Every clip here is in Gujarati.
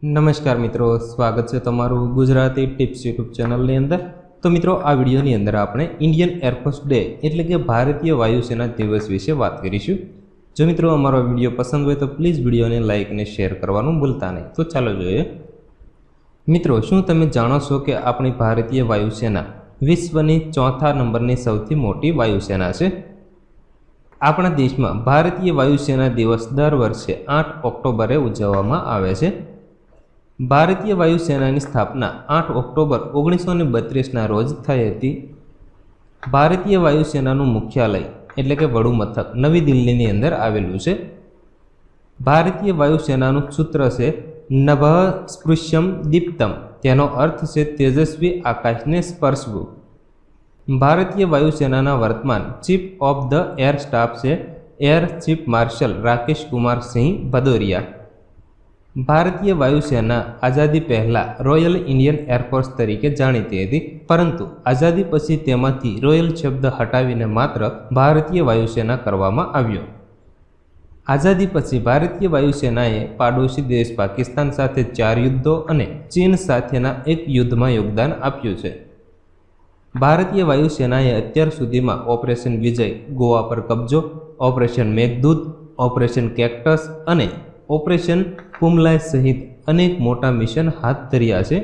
નમસ્કાર મિત્રો, સ્વાગત છે તમારું ગુજરાતી ટિપ્સ યુટ્યુબ ચેનલની અંદર। તો મિત્રો, આ વિડીયોની અંદર આપણે ઇન્ડિયન એરફોર્સ ડે એટલે કે ભારતીય વાયુસેના દિવસ વિશે વાત કરીશું। જો મિત્રો અમારો વિડીયો પસંદ હોય તો પ્લીઝ વિડીયોને લાઇક અને શેર કરવાનું ભૂલતા નહીં। તો ચાલો જોઈએ। મિત્રો, શું તમે જાણો છો કે આપણી ભારતીય વાયુસેના વિશ્વની 4થા નંબરની સૌથી મોટી વાયુસેના છે? આપણા દેશમાં ભારતીય વાયુસેના દિવસ દર વર્ષે 8 ઓક્ટોબરે ઉજવવામાં આવે છે। ભારતીય વાયુસેનાની સ્થાપના 8 ઓક્ટોબર 1932ના રોજ થઈ હતી। ભારતીય વાયુસેનાનું મુખ્યાલય એટલે કે વડું મથક નવી દિલ્હીની અંદર આવેલું છે। ભારતીય વાયુસેનાનું સૂત્ર છે નભઃ સ્પૃશ્યમ દીપ્તમ, તેનો અર્થ છે તેજસ્વી આકાશને સ્પર્શવું। ભારતીય વાયુસેનાના વર્તમાન chief of the air staff છે air chief marshal Rakesh Kumar Singh Bhadauria. ભારતીય વાયુસેના આઝાદી પહેલાં રોયલ ઇન્ડિયન એરફોર્સ તરીકે જાણીતી હતી, પરંતુ આઝાદી પછી તેમાંથી રોયલ શબ્દ હટાવીને માત્ર ભારતીય વાયુસેના કરવામાં આવ્યો। આઝાદી પછી ભારતીય વાયુસેનાએ પાડોશી દેશ પાકિસ્તાન સાથે 4 યુદ્ધો અને ચીન સાથેના એક યુદ્ધમાં યોગદાન આપ્યું છે। ભારતીય વાયુસેનાએ અત્યાર સુધીમાં ઓપરેશન વિજય, ગોવા પર કબજો, ઓપરેશન મેઘદૂત, ઓપરેશન કેક્ટસ અને ઓપરેશન કુમલાય સહિત અનેક મોટા મિશન હાથ ધર્યા છે।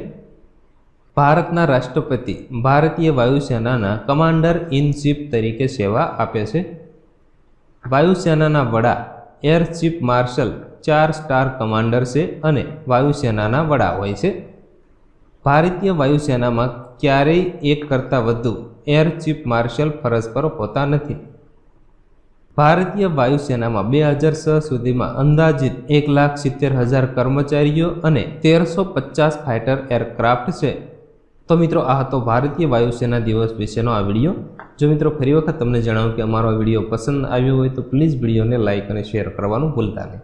ભારતના રાષ્ટ્રપતિ ભારતીય વાયુસેનાના કમાન્ડર ઇન ચીફ તરીકે સેવા આપે છે। વાયુસેનાના વડા air chief marshal 4 star commander છે અને વાયુસેનાના વડા હોય છે। ભારતીય વાયુસેનામાં ક્યારેય એક કરતાં વધુ એર ચીફ માર્શલ ફરજ પર હોતા નથી। ભારતીય વાયુસેનામાં 2006 સુધીમાં અંદાજિત 1,70,000 કર્મચારીઓ અને 1350 ફાઇટર એરક્રાફ્ટ છે। તો મિત્રો, આ હતો ભારતીય વાયુસેના દિવસ વિશેનો આ વિડીયો। જો મિત્રો ફરી વખત તમને જણાવું કે અમારો વિડીયો પસંદ આવ્યો હોય તો પ્લીઝ વિડીયોને લાઇક અને શેર કરવાનું ભૂલતા નહીં।